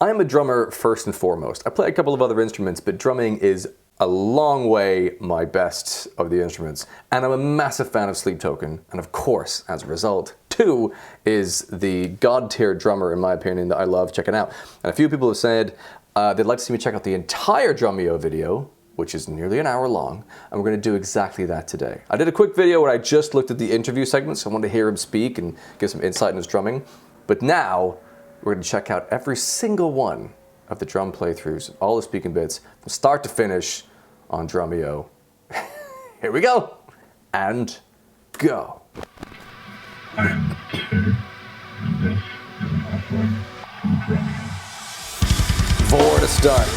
I'm a drummer first and foremost. I play a couple of other instruments, but drumming is a long way my best of the instruments. And I'm a massive fan of Sleep Token. And of course, as a result, 2 is the god-tier drummer, in my opinion, that I love checking out. And a few people have said they'd like to see me check out the entire Drumeo video, which is nearly an hour long, and we're going to do exactly that today. I did a quick video where I just looked at the interview segments. I wanted to hear him speak and give some insight in his drumming. But now, we're going to check out every single one of the drum playthroughs, all the speaking bits, from start to finish on Drumeo. Here we go, and go. Vore to start.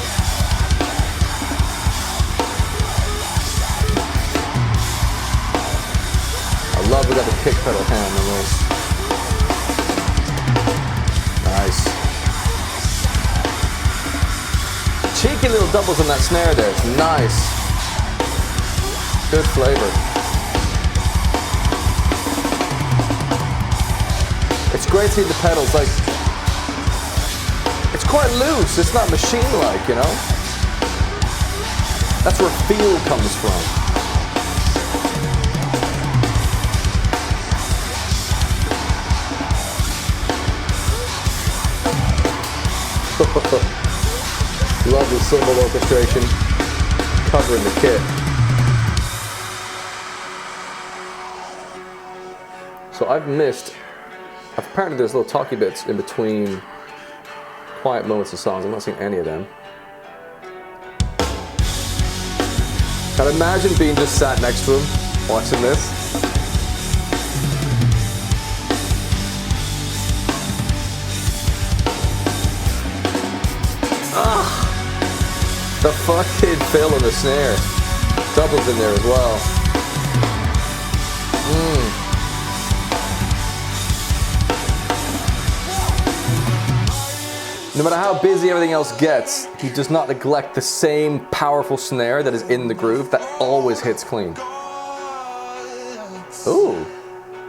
I love we got the kick pedal hand on this. Nice. Cheeky little doubles on that snare there. It's nice. Good flavor. It's great to see the pedals, like, it's quite loose. It's not machine-like, you know? That's where feel comes from. Lovely cymbal orchestration, covering the kit. So apparently there's little talky bits in between quiet moments of songs. I'm not seeing any of them. I'd imagine being just sat next to him, watching this. The fucking fill on the snare. Doubles in there as well. No matter how busy everything else gets, he does not neglect the same powerful snare that is in the groove that always hits clean. Ooh,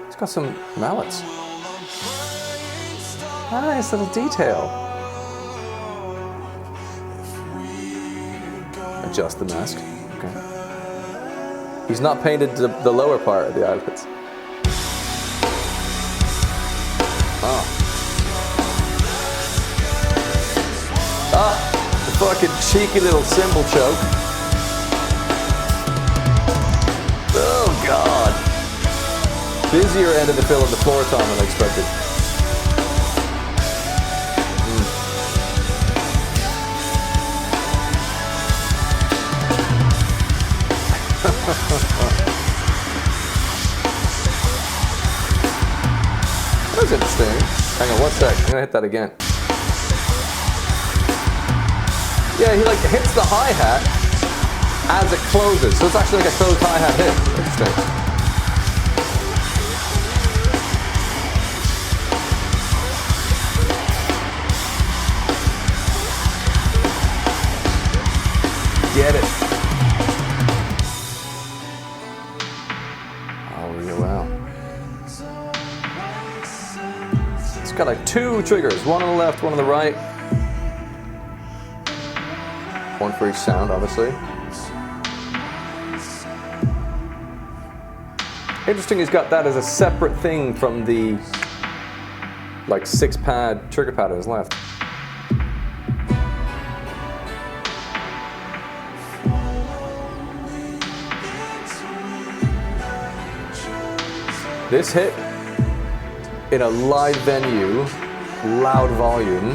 it's got some mallets. Nice little detail. Adjust the mask. Okay. He's not painted the lower part of the eyelids. The fucking cheeky little cymbal choke. Oh god. Busier end of the fill on the floor tom than I expected. That was interesting. Hang on one sec, I'm gonna hit that again. Yeah, he like hits the hi-hat as it closes, so it's actually like a closed hi-hat hit. Interesting. Get it. Wow. It's got like 2 triggers, one on the left, one on the right. One for each sound, obviously. Interesting, he's got that as a separate thing from the like 6-pad trigger pad on his left. This hit in a live venue, loud volume,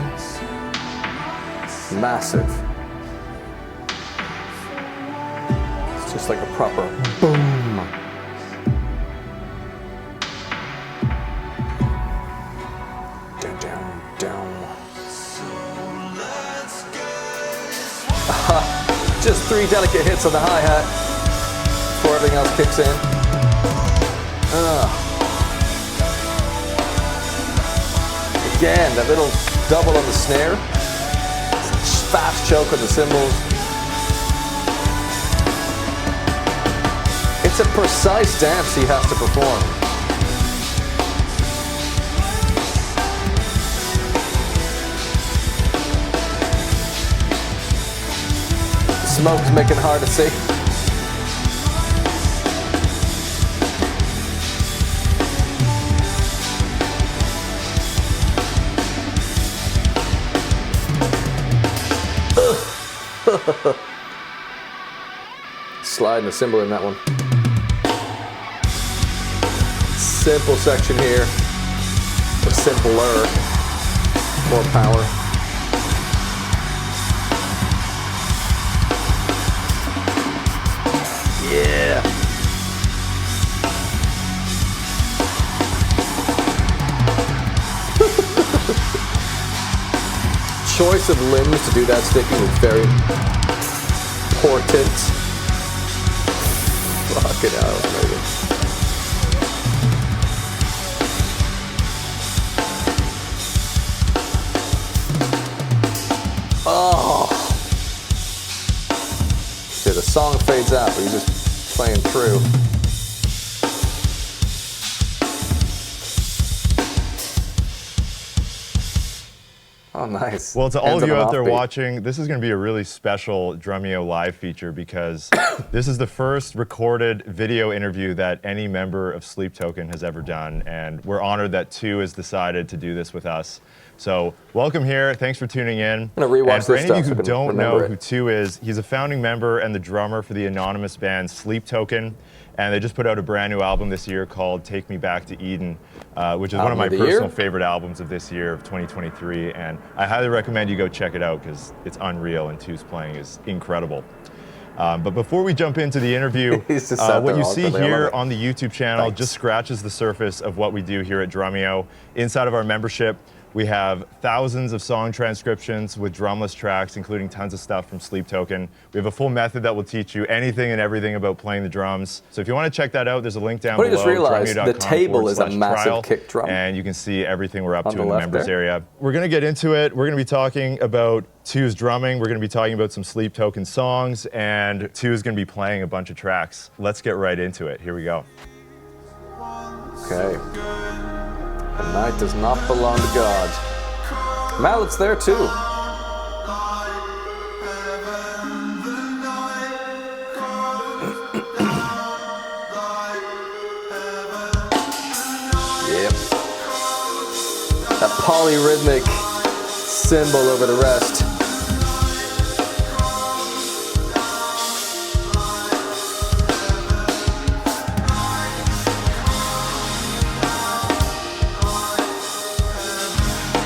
massive. It's just like a proper boom. Down, down, down. Just 3 delicate hits on the hi-hat before everything else kicks in. Again, that little double on the snare, fast choke on the cymbals. It's a precise dance he has to perform. smoke is making it hard to see. Sliding a cymbal in that one. Simple section here, or simpler, more power. Yeah. Choice of limbs to do that sticking is very important. Fucking hell, maybe. Oh. See, the song fades out, but you're just playing through. Oh, nice. Well, to all of you out there watching, this is going to be a really special Drumeo live feature because this is the first recorded video interview that any member of Sleep Token has ever done, and we're honored that Tu has decided to do this with us. So welcome here. Thanks for tuning in. I'm going to rewatch and for this any of stuff you who don't know it. who Tu is, he's a founding member and the drummer for the anonymous band Sleep Token. And they just put out a brand new album this year called Take Me Back to Eden, which is one of my personal favorite albums of this year, of 2023. And I highly recommend you go check it out because it's unreal and Tu's playing is incredible. But before we jump into the interview, what you see here on the YouTube channel just scratches the surface of what we do here at Drumeo. Inside of our membership, we have thousands of song transcriptions with drumless tracks, including tons of stuff from Sleep Token. We have a full method that will teach you anything and everything about playing the drums. So if you want to check that out, there's a link down below. I just realized the table is a massive kick drum. And you can see everything we're up to in the members area. We're going to get into it. We're going to be talking about Tu's drumming. We're going to be talking about some Sleep Token songs. And Tu is going to be playing a bunch of tracks. Let's get right into it. Here we go. Okay. The night does not belong to God. Mallet's there too. Yep. That polyrhythmic cymbal over the rest.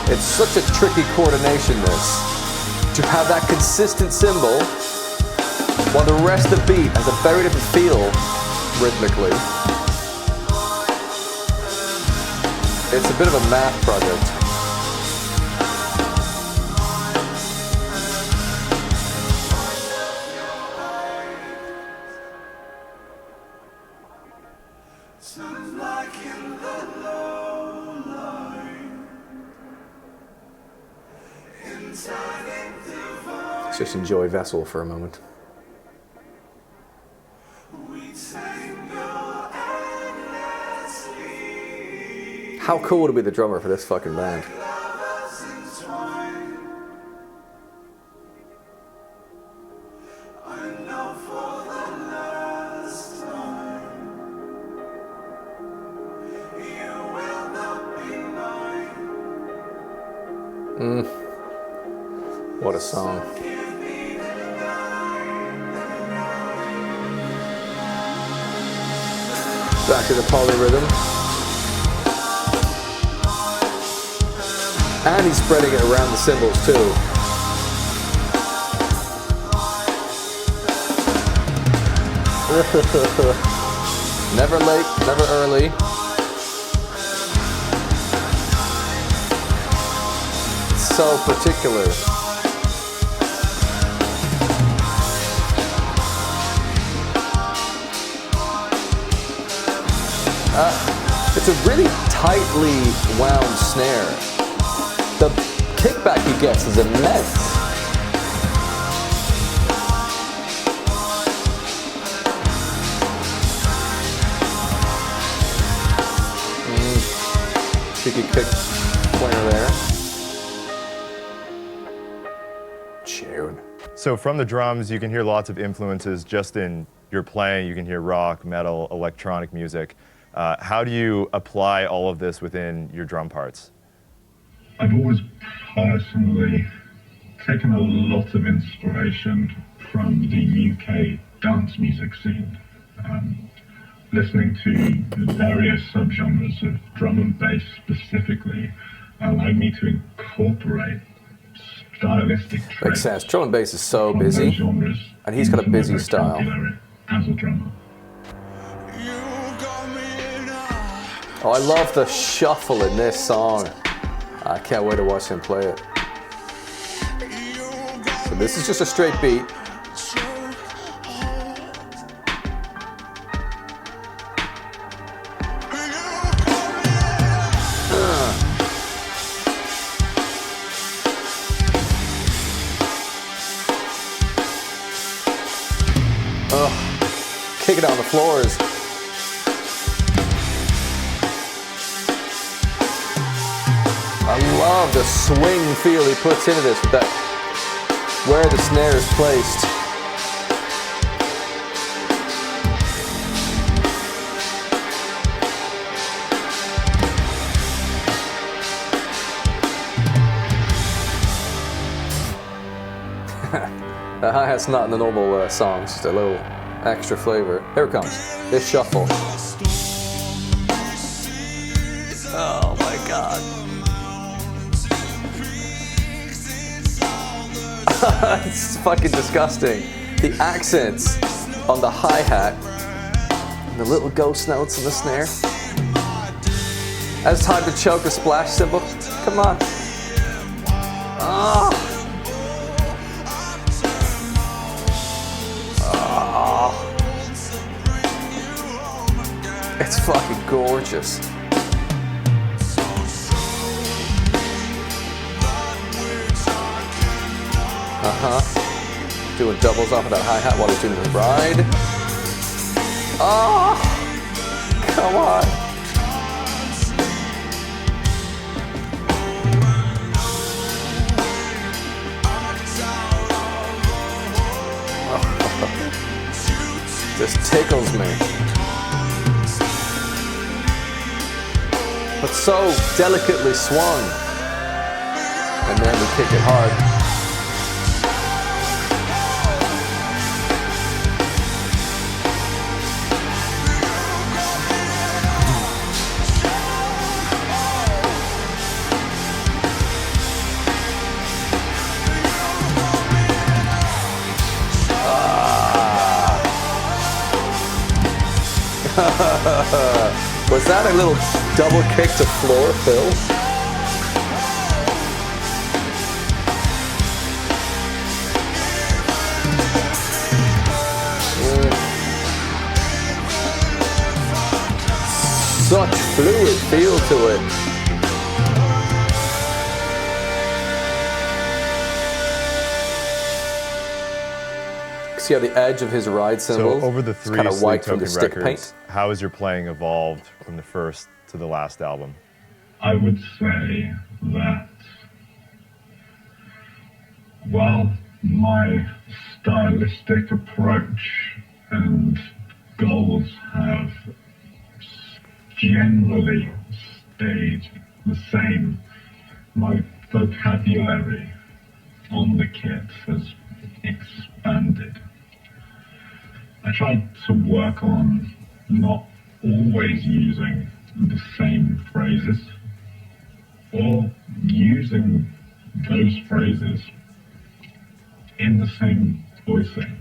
It's such a tricky coordination, this. To have that consistent cymbal while the rest of the beat has a very different feel rhythmically. It's a bit of a math project. Let's just enjoy Vessel for a moment. How cool to be the drummer for this fucking band. What a song. Back to the polyrhythm. And he's spreading it around the cymbals too. Never late, never early. So particular. It's a really tightly wound snare. The kickback he gets is immense. Cheeky kick flare there. Tune. So from the drums, you can hear lots of influences just in your playing. You can hear rock, metal, electronic music. How do you apply all of this within your drum parts? I've always personally taken a lot of inspiration from the UK dance music scene. Listening to the various subgenres of drum and bass specifically allowed me to incorporate stylistic traits. Makes sense. Drum and bass is so busy, and he's got a busy style. As a drummer. Oh, I love the shuffle in this song. I can't wait to watch him play it. So this is just a straight beat. Kick it on the floors. I love the swing feel he puts into this with that, where the snare is placed. The hi-hat's not in the normal songs, just a little extra flavor. Here it comes. This shuffle. Oh my god. It's fucking disgusting. The accents on the hi-hat and the little ghost notes in the snare. As time to choke a splash cymbal. Come on. Oh. It's fucking gorgeous. Doing doubles off of that hi-hat while he's doing the ride. Oh, come on. Oh, this tickles me. But so delicately swung. And then we kick it hard. Was that a little double kick to floor, Phil? Such fluid feel to it. See how the edge of his ride cymbal So over the is three kind of Sleep white from the Token stick records, paint? how has your playing evolved from the first to the last album? I would say that while my stylistic approach and goals have generally stayed the same, my vocabulary on the kit has expanded. I tried to work on not always using the same phrases or using those phrases in the same voicing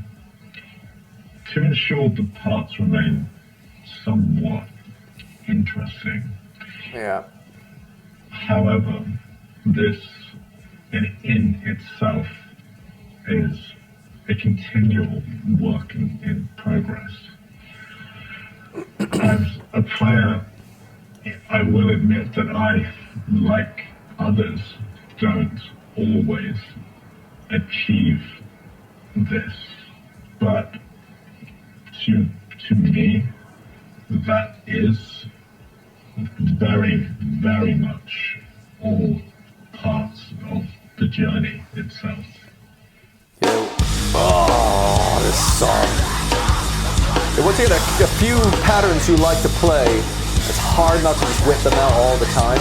to ensure the parts remain somewhat interesting. Yeah. However, this in itself is a continual work in progress. As a player, I will admit that I, like others, don't always achieve this. But to me, that is very, very much all parts of the journey itself. Yeah. this song. And once you get a few patterns you like to play, it's hard not to just whip them out all the time.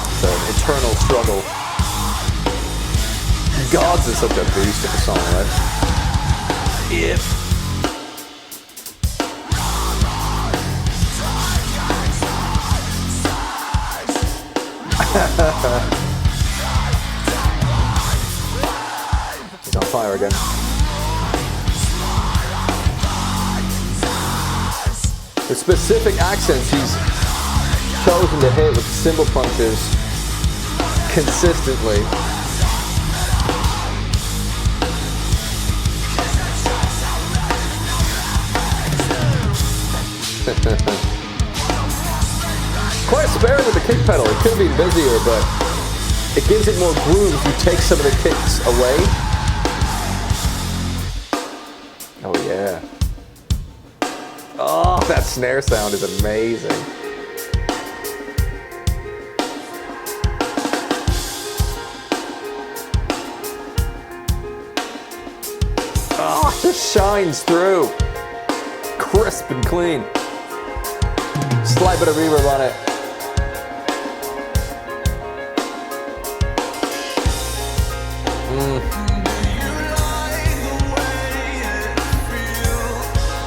It's an eternal struggle. Gods is such a beast of a song, right? Yep. He's on fire again. The specific accents he's chosen to hit with cymbal punches consistently. Quite sparing with the kick pedal. It could have been busier, but it gives it more groove if you take some of the kicks away. Oh yeah. Oh, that snare sound is amazing. Oh, it just shines through. Crisp and clean. Slight bit of reverb on it.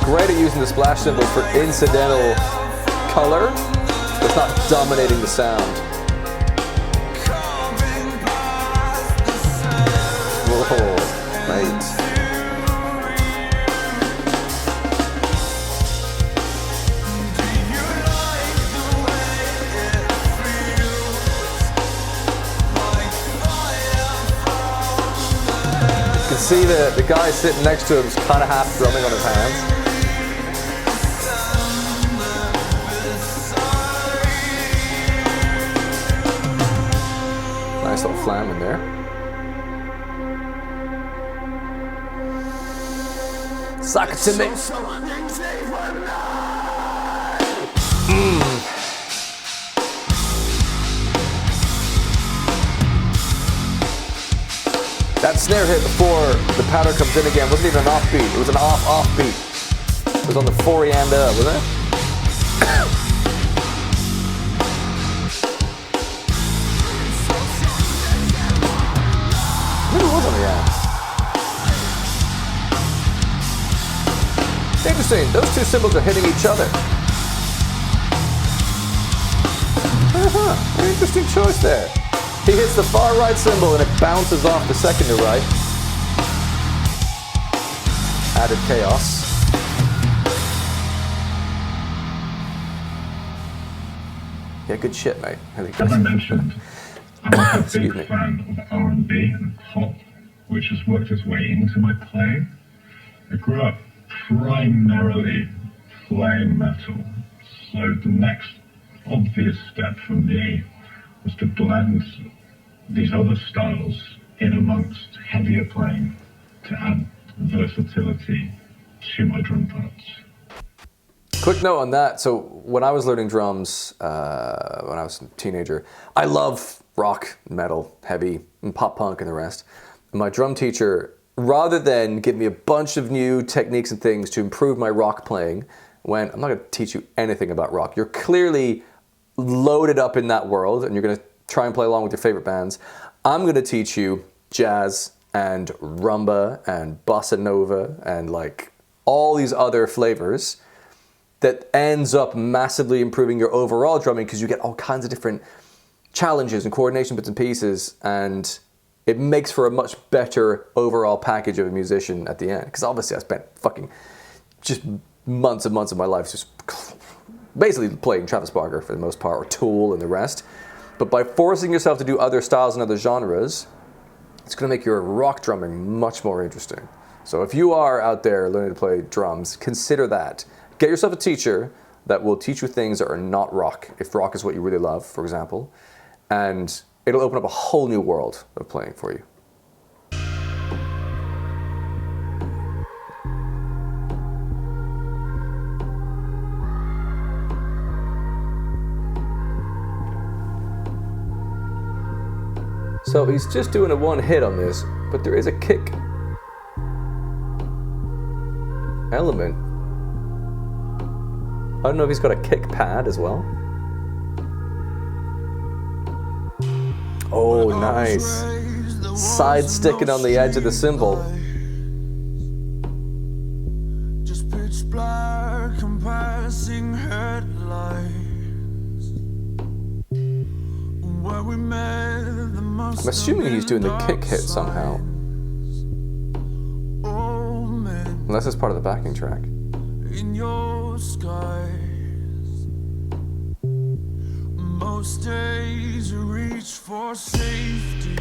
Great at using the splash cymbal for incidental color, but it's not dominating the sound. Whoa, mate. You can see the guy sitting next to him is kind of half drumming on his hands. Nice little flam in there. Suck it to me. That snare hit before the pattern comes in again wasn't even an offbeat. It was an off beat. It was on the Forianda, wasn't it? Maybe it was on the end. Interesting. Those two cymbals are hitting each other. An interesting choice there. He hits the far right cymbal and it bounces off the second to right. Added chaos. Yeah, good shit, mate. As I mentioned, I'm a big fan of R&B and pop, which has worked its way into my playing. I grew up primarily playing metal, so the next obvious step for me was to blend these other styles in amongst heavier playing to add versatility to my drum parts. Quick note on that. So when I was learning drums, when I was a teenager, I love rock, metal, heavy, and pop punk and the rest. And my drum teacher, rather than give me a bunch of new techniques and things to improve my rock playing, went, I'm not going to teach you anything about rock. You're clearly loaded up in that world and you're going to try and play along with your favorite bands. I'm going to teach you jazz and rumba and bossa nova and like all these other flavors that ends up massively improving your overall drumming because you get all kinds of different challenges and coordination bits and pieces, and it makes for a much better overall package of a musician at the end. Because obviously I spent fucking just months and months of my life just basically playing Travis Barker for the most part, or Tool and the rest. But by forcing yourself to do other styles and other genres, it's going to make your rock drumming much more interesting. So if you are out there learning to play drums, consider that. Get yourself a teacher that will teach you things that are not rock, if rock is what you really love, for example, and it'll open up a whole new world of playing for you. So he's just doing a one hit on this, but there is a kick element. I don't know if he's got a kick pad as well. Oh, nice. Side sticking on the edge of the cymbal. Just pitch black and passing headlights. Where we met, I'm assuming he's doing the kick hit somehow. Unless it's part of the backing track. In your skies, most days you reach for safety.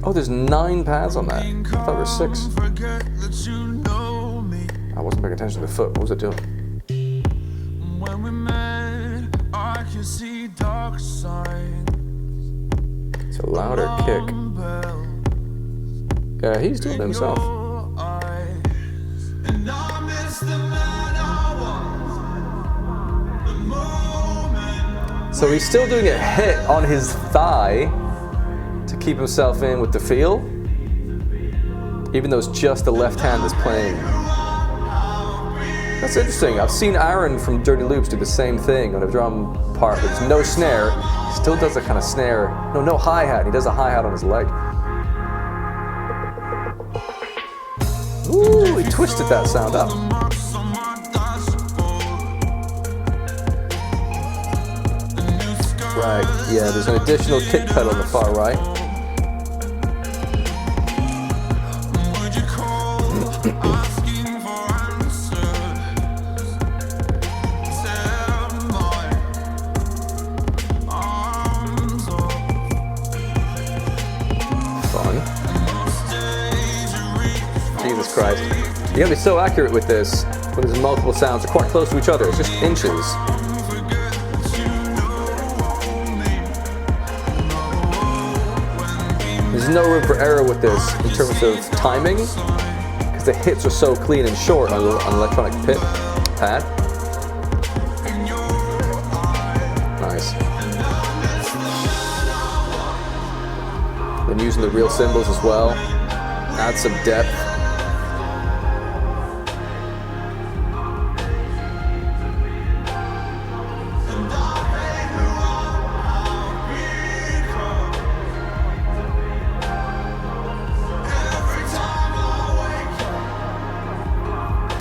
Oh, there's 9 pads on that. I thought there were 6. Forget that you know me. I wasn't paying attention to the foot. What was it doing? When we met, I could see dark signs. It's a louder kick. Yeah, he's doing it himself. And I miss the man I was, the moment. So he's still doing a hit on his thigh to keep himself in with the feel, even though it's just the left hand that's playing. That's interesting. I've seen Aaron from Dirty Loops do the same thing on a drum part, but there's no snare. He still does a kind of snare. No hi-hat. He does a hi-hat on his leg. Ooh, he twisted that sound up. Right, yeah, there's an additional kick pedal on the far right. Jesus Christ. You gotta be so accurate with this when there's multiple sounds. They're quite close to each other. It's just inches. There's no room for error with this in terms of timing, because the hits are so clean and short on an electronic pad. Nice. Then using the real cymbals as well. Add some depth.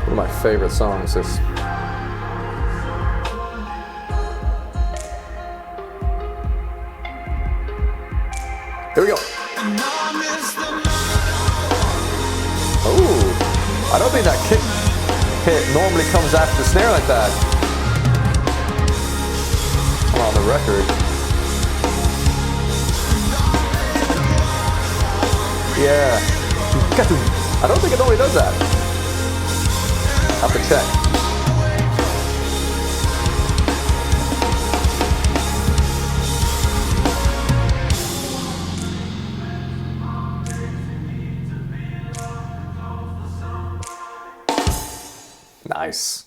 One of my favorite songs is here we go. Oh, I don't think that kick hit normally comes after the snare like that. On the record. Yeah. I don't think it normally does that. Have to check. Nice.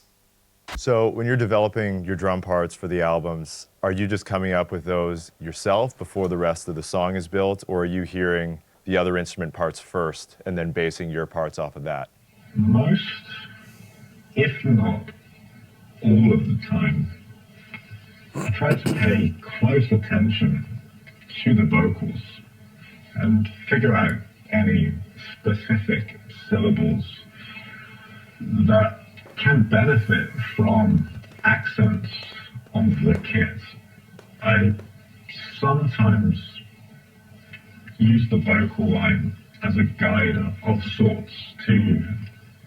So when you're developing your drum parts for the albums, are you just coming up with those yourself before the rest of the song is built, or are you hearing the other instrument parts first and then basing your parts off of that? Most, if not all of the time, I try to pay close attention to the vocals and figure out any specific syllables that can benefit from accents on the kit. I sometimes use the vocal line as a guide of sorts to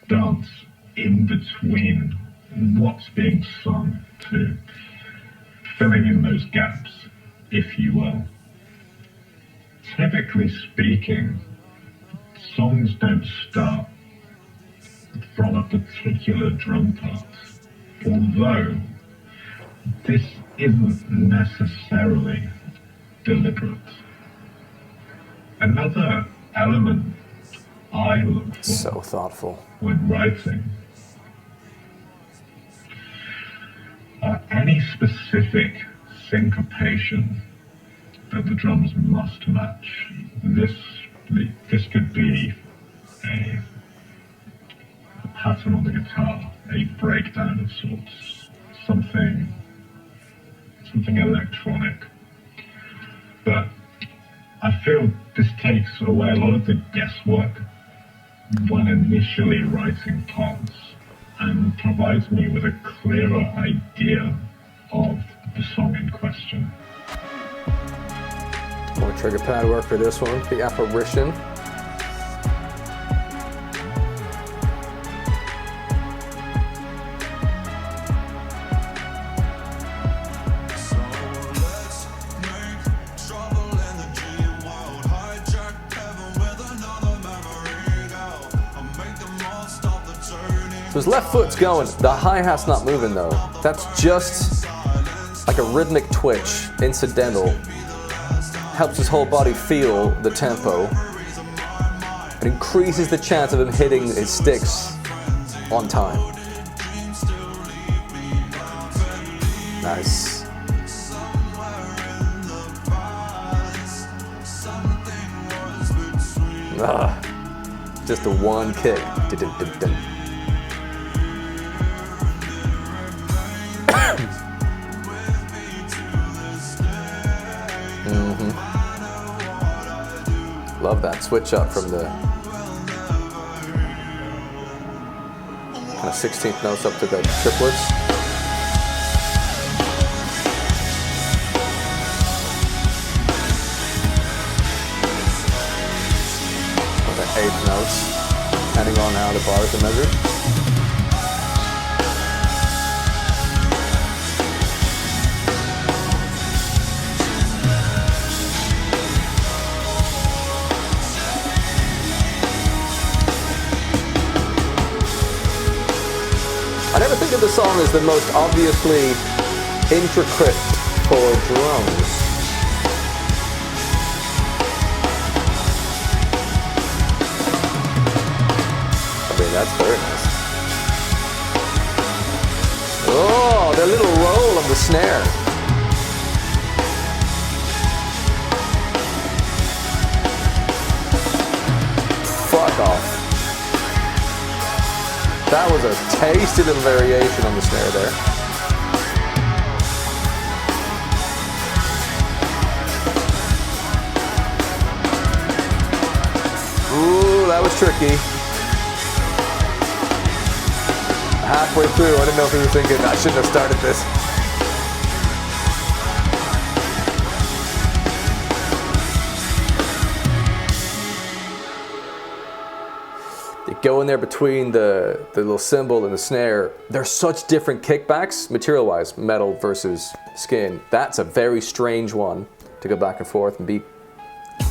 dance in between what's being sung, to filling in those gaps, if you will. Typically speaking, songs don't start from a particular drum part, although this isn't necessarily deliberate. Another element I look for So thoughtful when writing are any specific syncopation that the drums must match. This could be a pattern on the guitar, a breakdown of sorts, something electronic. But I feel this takes away a lot of the guesswork when initially writing parts and provides me with a clearer idea of the song in question. More trigger pad work for this one, the Apparition. So his left foot's going, the hi-hat's not moving though. That's just like a rhythmic twitch, incidental. Helps his whole body feel the tempo. It increases the chance of him hitting his sticks on time. Nice. Just the one kick. Love that switch up from the kind of 16th notes up to the triplets. Or the 8th notes, depending on how the bars are measured. I never think of the song as the most obviously intricate for drums. I mean, that's very nice. Oh, the little roll of the snare. Fuck off. That was a tasty little variation on the snare there. Ooh, that was tricky. Halfway through, I didn't know if he was thinking, I shouldn't have started this. Go in there between the little cymbal and the snare. They're such different kickbacks, material-wise, metal versus skin. That's a very strange one to go back and forth and be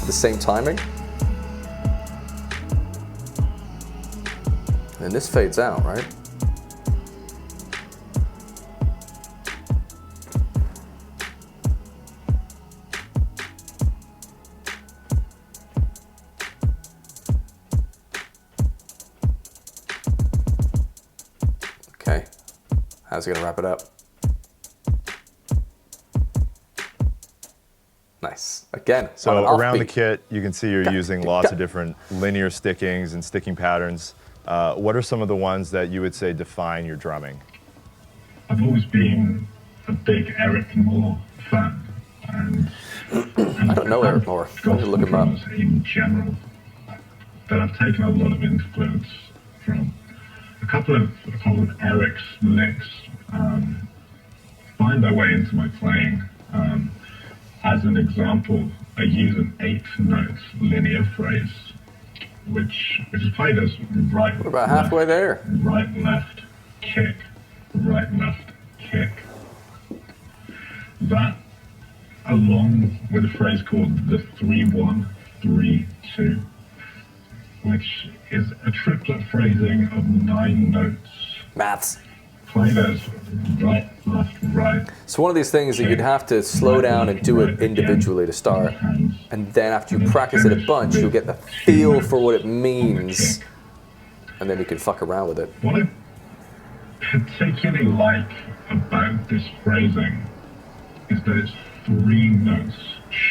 the same timing. And this fades out, right? Okay, how's he gonna wrap it up? Nice. Again, so around the kit, you can see you're using lots of different linear stickings and sticking patterns. What are some of the ones that you would say define your drumming? I've always been a big Eric Moore fan, and I don't know Eric Moore. I'm gonna look him up. In general, that I've taken a lot of influence from. A couple of Eric's licks find their way into my playing. As an example, I use an 8-note linear phrase, which is played as right. We're about halfway there. Right, left, kick, right, left, kick. That, along with a phrase called the 3-1-3-2, which is a triplet phrasing of 9 notes. Maths. Played as right, left, right. So one of these things that you'd have to slow down and do it individually to start. And then after you practice it a bunch, you'll get the feel for what it means. And then you can fuck around with it. What I particularly like about this phrasing is that it's 3 notes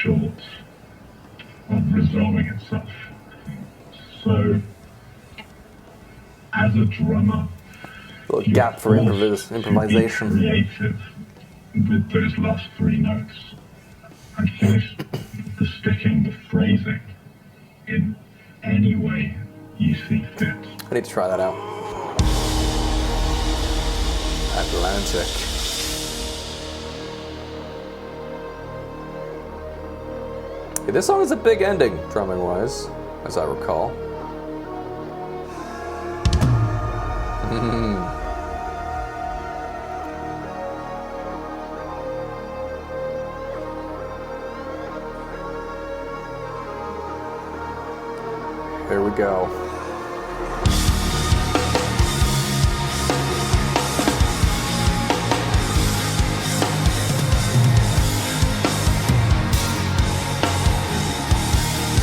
short of resolving itself. So, as a drummer, A little gap for improvisation. To be creative with those last three notes and finish the sticking, the phrasing in any way you see fit. I need to try that out. Atlantic. Yeah, this song is a big ending, drumming wise, as I recall. Here we go.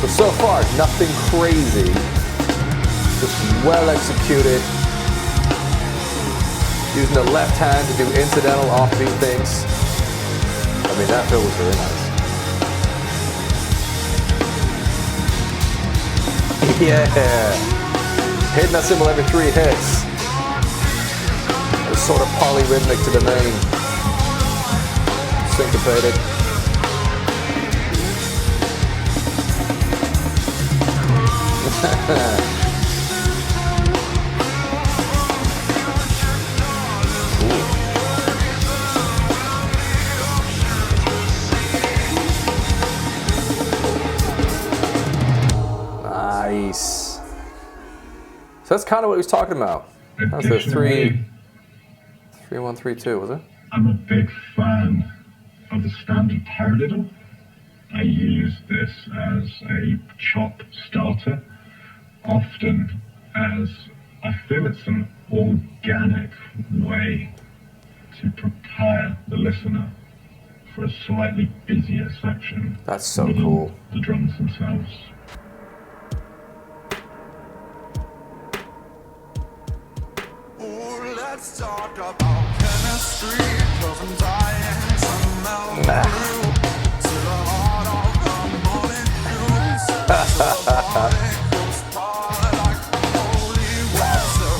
So far, nothing crazy, just well executed. Using the left hand to do incidental offbeat things. I mean, that fill was very nice. Yeah, hitting that cymbal every 3 hits. It's sort of polyrhythmic to the main. Syncopated. Nice. So that's kind of what he was talking about. That's the 3, 1, 3, 2, was it? I'm a big fan of the standard paradiddle. I use this as a chop starter, often as I feel it's an organic way to prepare the listener for a slightly busier section. That's so cool. The drums themselves. Ooh, let's talk about chemistry, 'cause I'm dying to melt through to the heart of the morning dews. To the body goes far like holy water.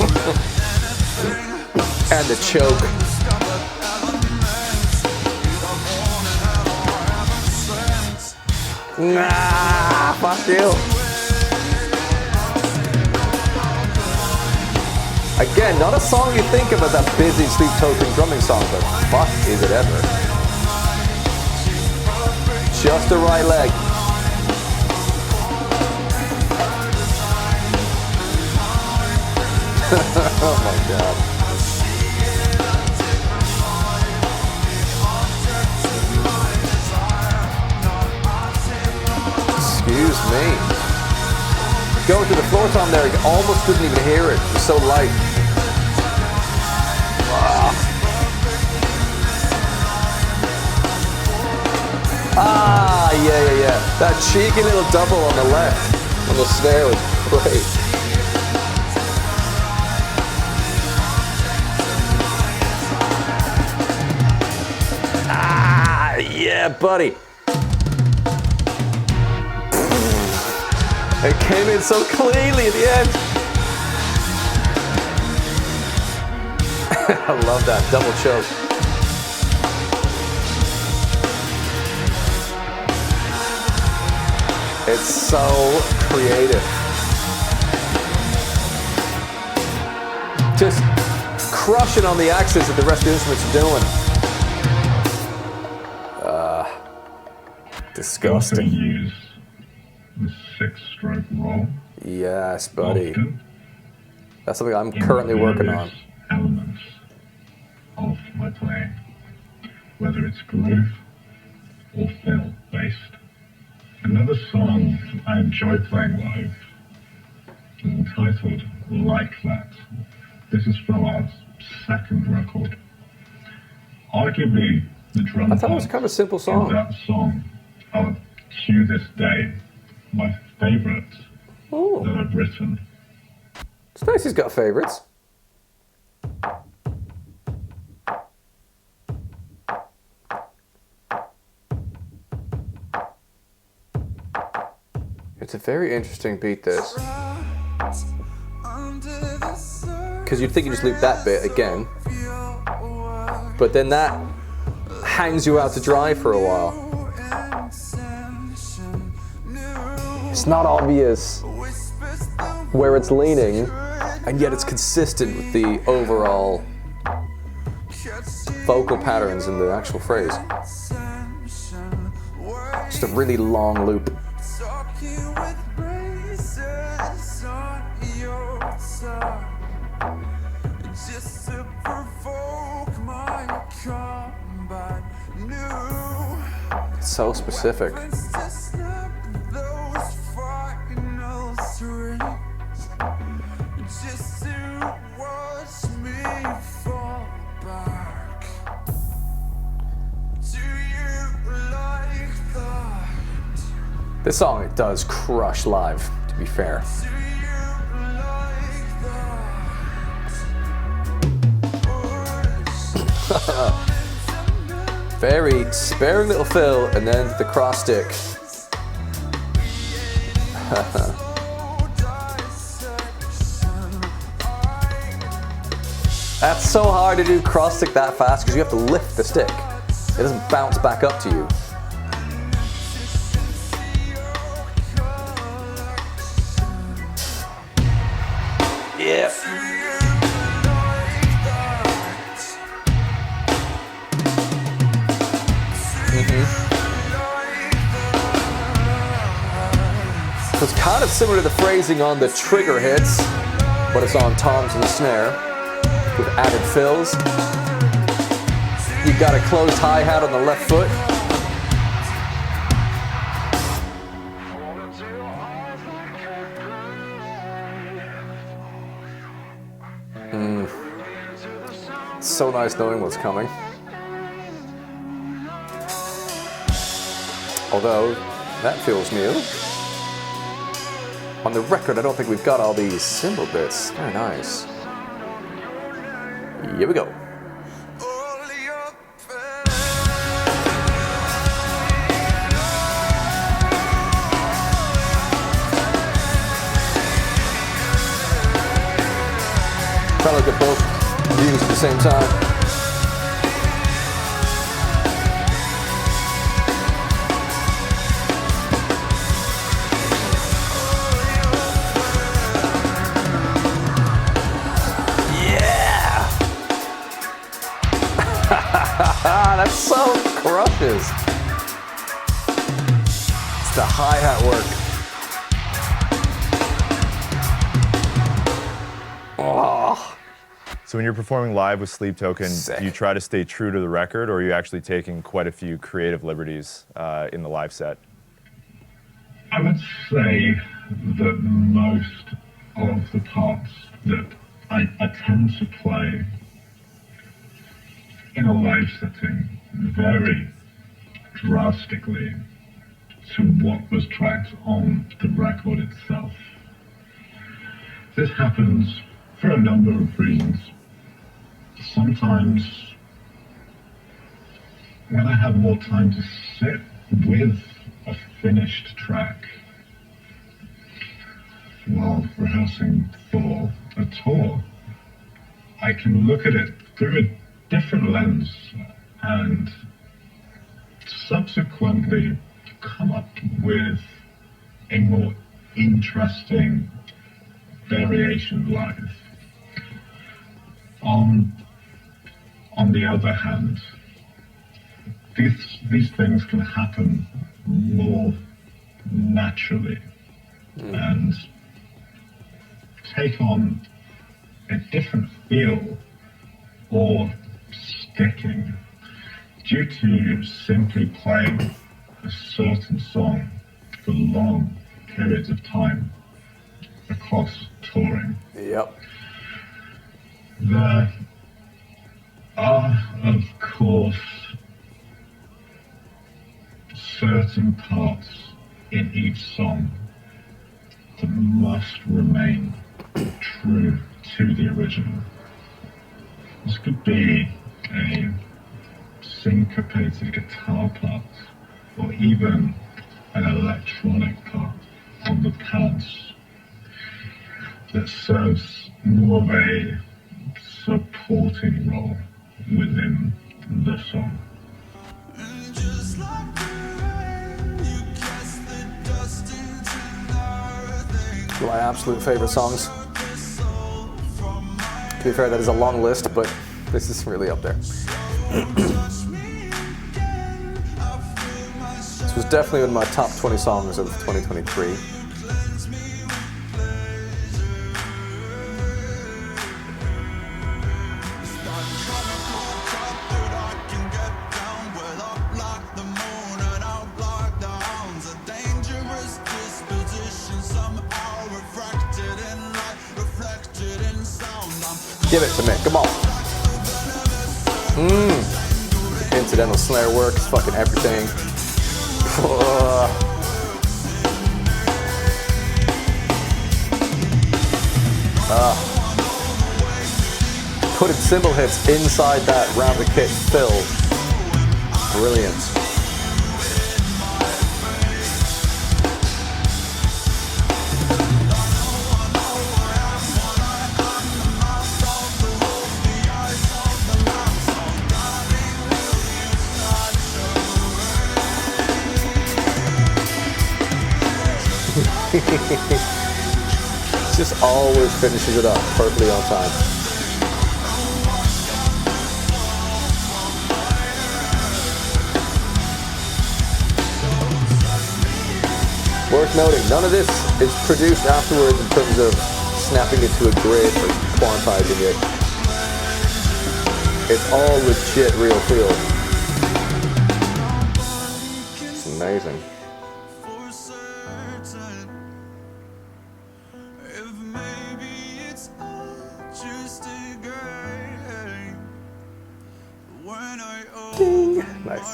Anything And the choke. discovered elements, either morning hell or heaven sent. Nah, fuck you. Again, not a song you think of as a busy Sleep Token drumming song, but fuck is it ever. Just the right leg. Oh my god. Excuse me. Going to the floor tom there, you almost couldn't even hear it. It was so light. Ah, yeah. That cheeky little double on the left, on the snare was great. Ah, yeah, buddy. It came in so cleanly at the end. I love that double choke. It's so creative. Just crushing on the axes that the rest of the instruments are doing. Disgusting. I also use the 6-stroke roll. Yes, buddy. Often That's something I'm currently working on. various elements of my playing, whether it's groove or fill based. Another song I enjoy playing live is entitled Like That. This is from our second record. Arguably the drum I thought it was parts kind of a simple in song. that song are, to this day, my favorite Oh, that I've written. Stacey's got favorites. It's a very interesting beat, this. Because you'd think you just loop that bit again, but then that hangs you out to dry for a while. It's not obvious where it's leaning, and yet it's consistent with the overall vocal patterns in the actual phrase. Just a really long loop. It's so specific. This song, it does crush live, to be fair. Very sparing little fill, and then the cross stick. That's so hard to do cross stick that fast because you have to lift the stick. It doesn't bounce back up to you. Yep. So it's kind of similar to the phrasing on the trigger hits, but it's on toms and snare with added fills. You've got a closed hi-hat on the left foot. It's so nice knowing what's coming. Although, that feels new. On the record, I don't think we've got all these cymbal bits. Very nice. Here we go. Try to look at both views at the same time. That so crushes. It's the hi-hat work. Oh. So when you're performing live with Sleep Token, do you try to stay true to the record, or are you actually taking quite a few creative liberties in the live set? I would say that most of the parts that I tend to play in a live setting vary drastically to what was tracked on the record itself. This happens for a number of reasons. Sometimes when I have more time to sit with a finished track while rehearsing for a tour, I can look at it through a different lens and subsequently come up with a more interesting variation live. On the other hand, these things can happen more naturally and take on a different feel or sticking due to simply playing a certain song for long periods of time across touring. Yep. There are, of course, certain parts in each song that must remain true to the original. This could be a syncopated guitar part, or even an electronic part. on the parts that serves more of a supporting role within the song. My absolute favorite songs. To be fair, that is a long list, but this is really up there. This was definitely in my top 20 songs of 2023. Give it to me, come on. Incidental snare work, fucking everything. Putting cymbal hits inside that round the kit fill. Brilliant. Just always finishes it up perfectly on time. Worth noting, none of this is produced afterwards in terms of snapping it to a grid or quantizing it. It's all legit real feel. It's amazing. Nice.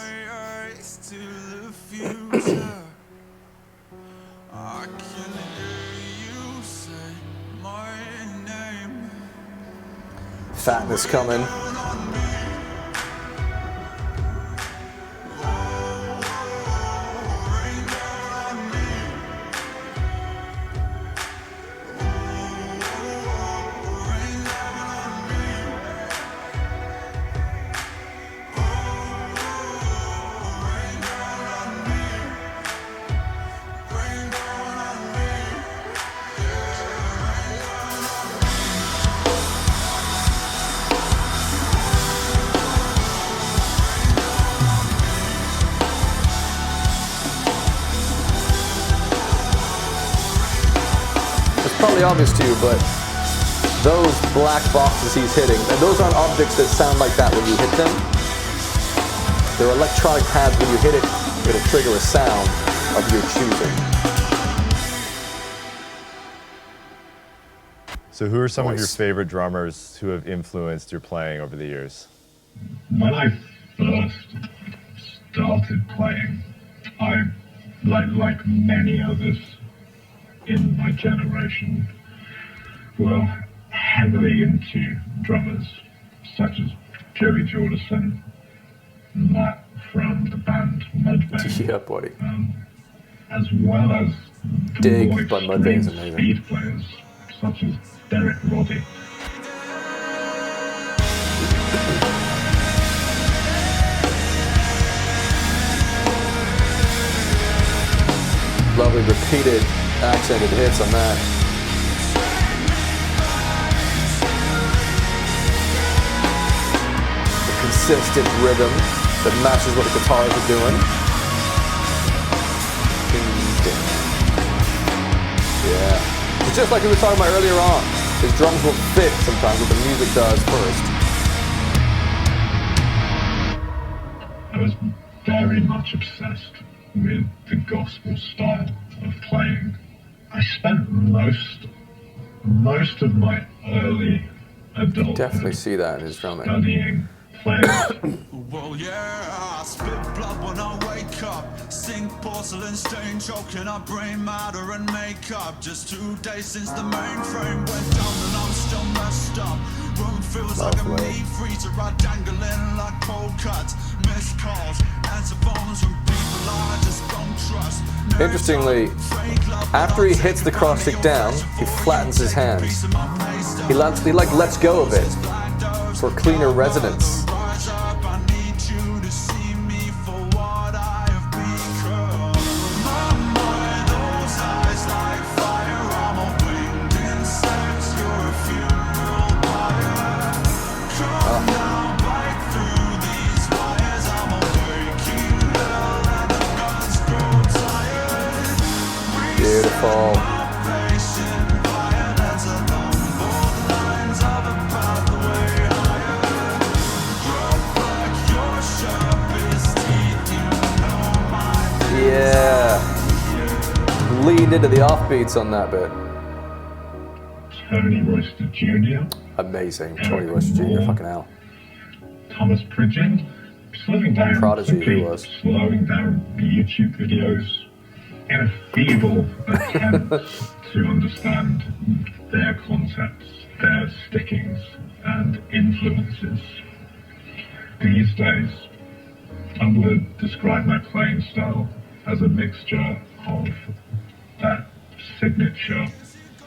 Fatness coming. Probably obvious to you, but those black boxes he's hitting, and those aren't objects that sound like that when you hit them. They're electronic pads. When you hit it, it'll trigger a sound of your choosing. So who are some of your favorite drummers who have influenced your playing over the years? When I first started playing, I, like many others in my generation, were heavily into drummers such as Joey Jordison, Matt from the band Mudvayne, Yeah, buddy. As well as Dig by Mudvayne's amazing. Speed players such as Derek Roddy. Lovely repeated accented hits on that. The consistent rhythm that matches what the guitars are doing. Yeah. It's just like we were talking about earlier on. His drums will fit sometimes what the music does first. I was very much obsessed with the gospel style of playing. I spent most of my early adulthood Definitely see that in his drumming. studying playing. Well, yeah, I spit blood when I wake up. Sink porcelain stain, choking up brain matter and makeup. Just 2 days since the mainframe went down and I'm still messed up. Room feels like a meat freezer, I dangling like cold cuts. Missed calls, answer phones from people I just don't trust. Interestingly, after he hits the cross stick down, he flattens his hands. He like lets go of it for cleaner resonance. Beautiful. Yeah. Leaned into the offbeats on that bit. Tony Royster Jr. Amazing. Tony Royster Jr. Fucking hell. Thomas Pridgen. Slowing down. Prodigy he was. Slowing down YouTube videos in a feeble attempt to understand their concepts, their stickings and influences. These days, I would describe my playing style as a mixture of that signature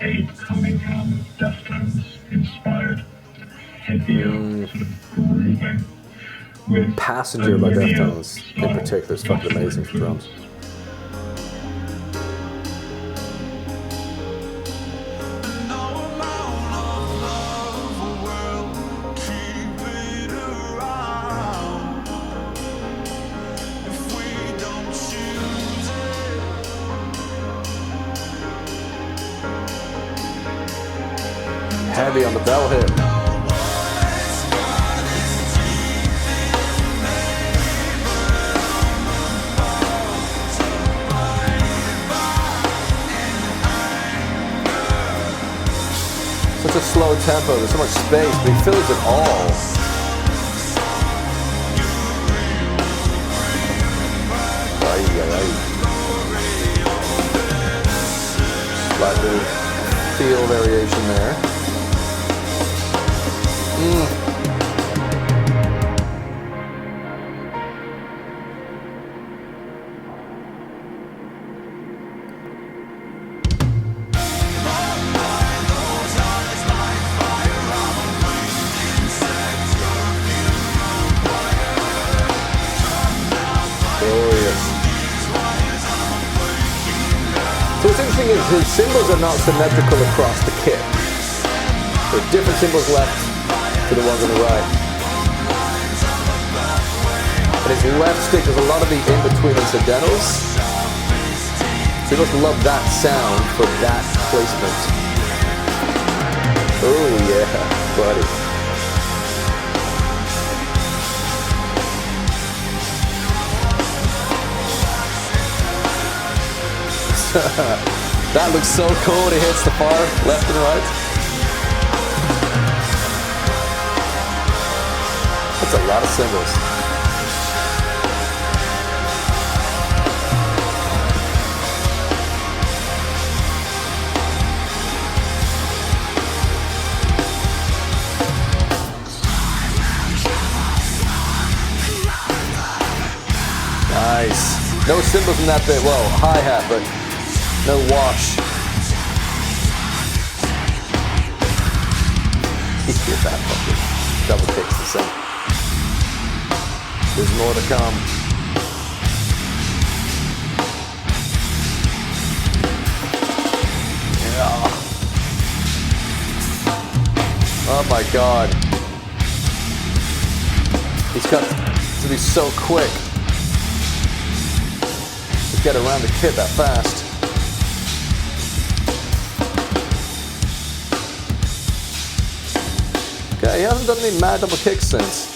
Abe Cunningham Deftones inspired heavier sort of grooving with Passenger by Deftones in particular is fucking amazing for drums. Heavy on the bell hit. Such a slow tempo, there's so much space, but he fills it all. Slight little feel variation there. So what's interesting is his cymbals are not symmetrical across the kit. There are different cymbals left to the ones on the right. And his left stick does a lot of the in-between incidentals. So he must love that sound for that placement. Oh yeah, buddy. That looks so cool when he hits the bar left and right. That's a lot of cymbals. Nice. No cymbals in that bit. Well, hi-hat, but no wash. Hear that fucking double kicks the same. There's more to come. Yeah. Oh my god. He's got to be so quick to get around the kit that fast. Okay, he hasn't done any mad double kicks since.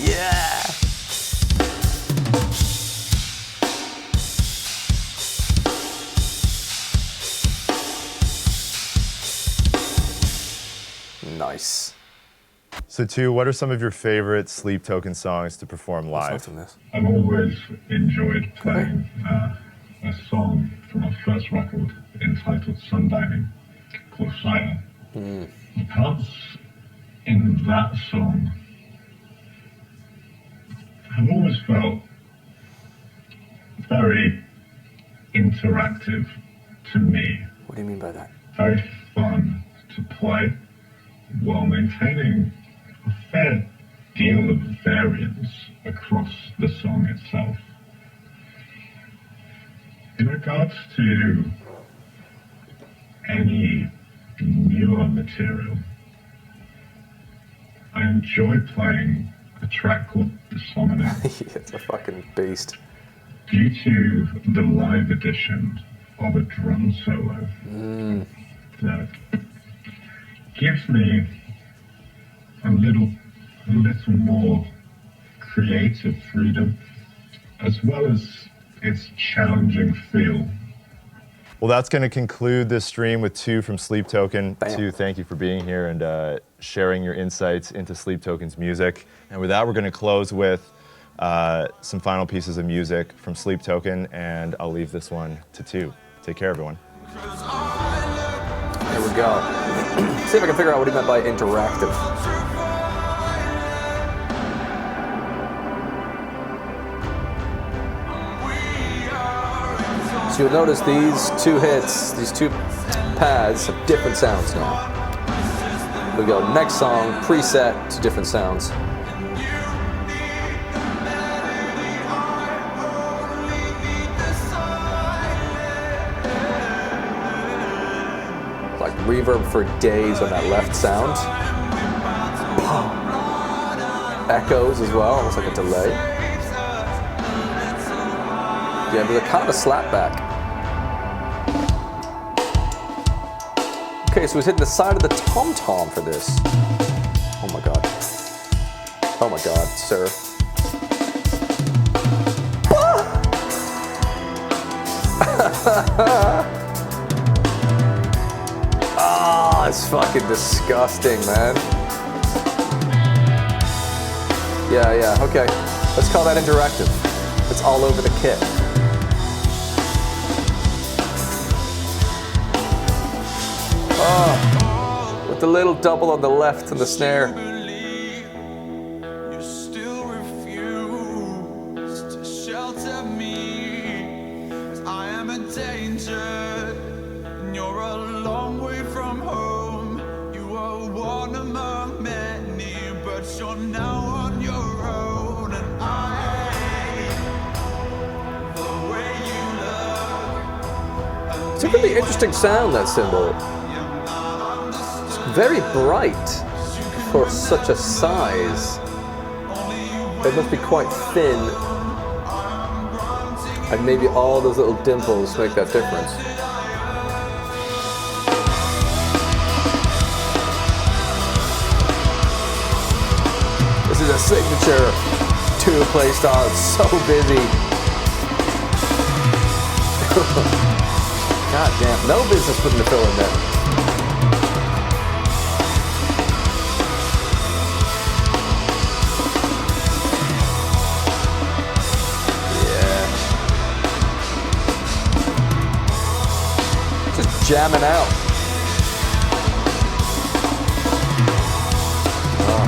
Yeah! Nice. So, two, what are some of your favorite Sleep Token songs to perform live? I've always enjoyed playing a song from our first record entitled Sundowning, called Fire. Because in that song have always felt very interactive to me. What do you mean by that? Very fun to play while maintaining a fair deal of variance across the song itself. In regards to any newer material, I enjoy playing a track called The Summarise. It's a fucking beast. Due to the live edition of a drum solo that gives me a little more creative freedom, as well as its challenging feel. Well, that's going to conclude this stream with Tu from Sleep Token. Bam. Tu, thank you for being here and sharing your insights into Sleep Token's music. And with that, we're going to close with some final pieces of music from Sleep Token, and I'll leave this one to Tu. Take care, everyone. There we go. See if I can figure out what he meant by interactive. So you'll notice these two hits, these two pads have different sounds now. We go next song, preset to different sounds. Like reverb for days on that left sound. Echoes as well, almost like a delay. Yeah, there's a kind of a slapback. Okay, so he's hitting the side of the tom-tom for this. Oh my god. Oh my god, sir. Oh, it's fucking disgusting, man. Yeah, okay. Let's call that interactive. It's all over the kit. Oh, with the little double on the left and the snare. You still refuse to shelter me, 'cause I am a danger, and you're a long way from home. You are one among many, but you're now on your own, and the way you look. It's a really interesting sound, that cymbal. Very bright for such a size. It must be quite thin, and maybe all those little dimples make that difference. This is a signature two play style. It's so busy. God damn, no business putting the fill in there. Jamming out. Oh.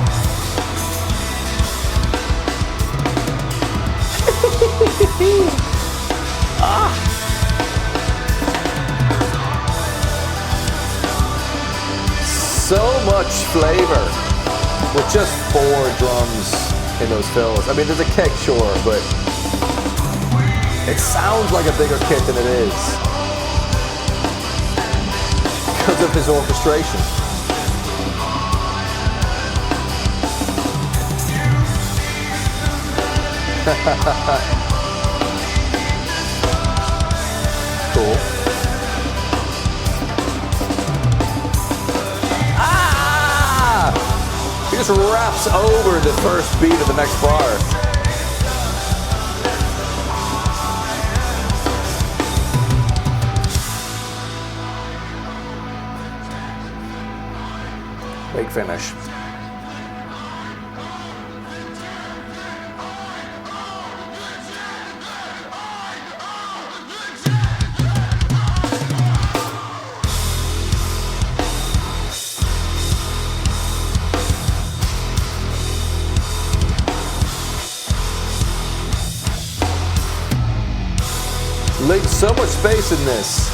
Ah. So much flavor with just 4 drums in those fills. I mean, there's a kick, sure, but it sounds like a bigger kit than it is. Because of his orchestration. Cool. Ah! He just raps over the first beat of the next bar. Big finish. leaves so much space in this.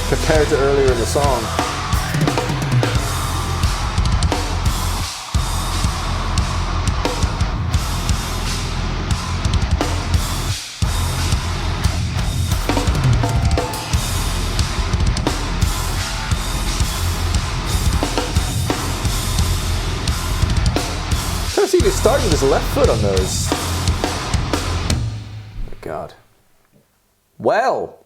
Compared to earlier in the song. See, he's starting with his left foot on those. Oh my God. Well,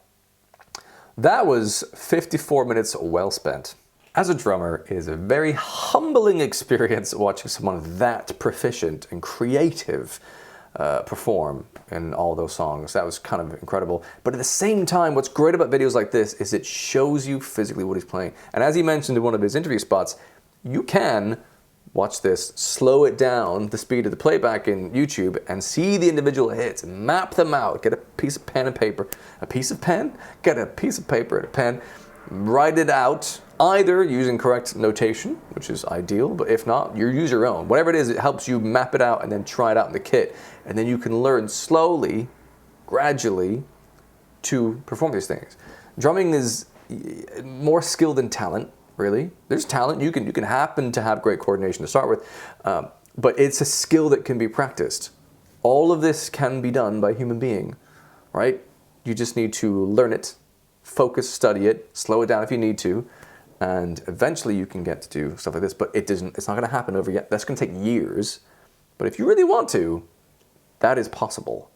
that was 54 minutes well spent. As a drummer, it is a very humbling experience watching someone that proficient and creative perform in all those songs. That was kind of incredible. But at the same time, what's great about videos like this is it shows you physically what he's playing. And as he mentioned in one of his interview spots, you can watch this, slow it down, the speed of the playback in YouTube, and see the individual hits, map them out, get a piece of pen and paper, a piece of pen, get a piece of paper and a pen, write it out, either using correct notation, which is ideal, but if not, you use your own. Whatever it is, it helps you map it out and then try it out in the kit. And then you can learn slowly, gradually, to perform these things. Drumming is more skill than talent. Really, there's talent. You can happen to have great coordination to start with, but it's a skill that can be practiced. All of this can be done by a human being, right? You just need to learn it, focus, study it, slow it down if you need to, and eventually you can get to do stuff like this. But it's not going to happen over yet. That's going to take years. But if you really want to, that is possible,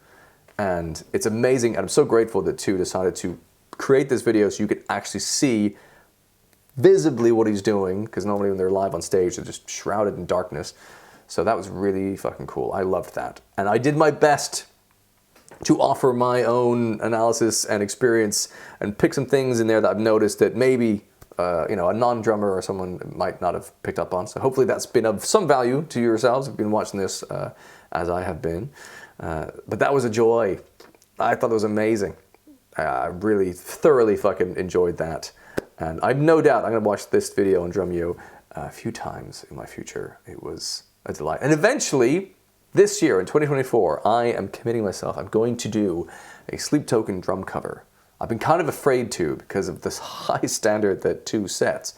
and it's amazing. And I'm so grateful that Tu decided to create this video so you could actually see visibly what he's doing, because normally when they're live on stage they're just shrouded in darkness. So that was really fucking cool. I loved that, and I did my best to offer my own analysis and experience and pick some things in there that I've noticed that maybe a non-drummer or someone might not have picked up on. So hopefully that's been of some value to yourselves if you've been watching this as I have been. But that was a joy. I thought it was amazing. I really thoroughly fucking enjoyed that. And I've no doubt I'm going to watch this video on Drumeo a few times in my future. It was a delight. And eventually, this year in 2024, I am committing myself. I'm going to do a Sleep Token drum cover. I've been kind of afraid to because of this high standard that Tu sets.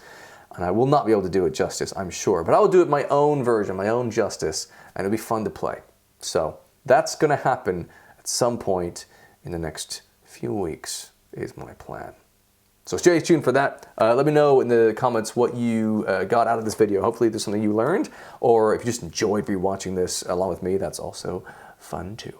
And I will not be able to do it justice, I'm sure. But I will do it my own version, my own justice, and it'll be fun to play. So that's going to happen at some point in the next few weeks is my plan. So stay tuned for that. Let me know in the comments what you got out of this video. Hopefully there's something you learned, or if you just enjoyed rewatching this along with me, that's also fun too.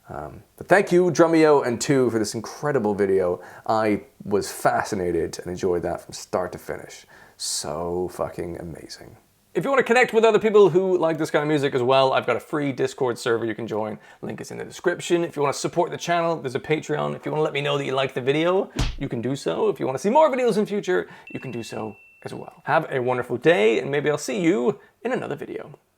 But thank you, Drumeo and Tu, for this incredible video. I was fascinated and enjoyed that from start to finish. So fucking amazing. If you want to connect with other people who like this kind of music as well, I've got a free Discord server you can join. Link is in the description. If you want to support the channel, there's a Patreon. If you want to let me know that you like the video, you can do so. If you want to see more videos in future, you can do so as well. Have a wonderful day, and maybe I'll see you in another video.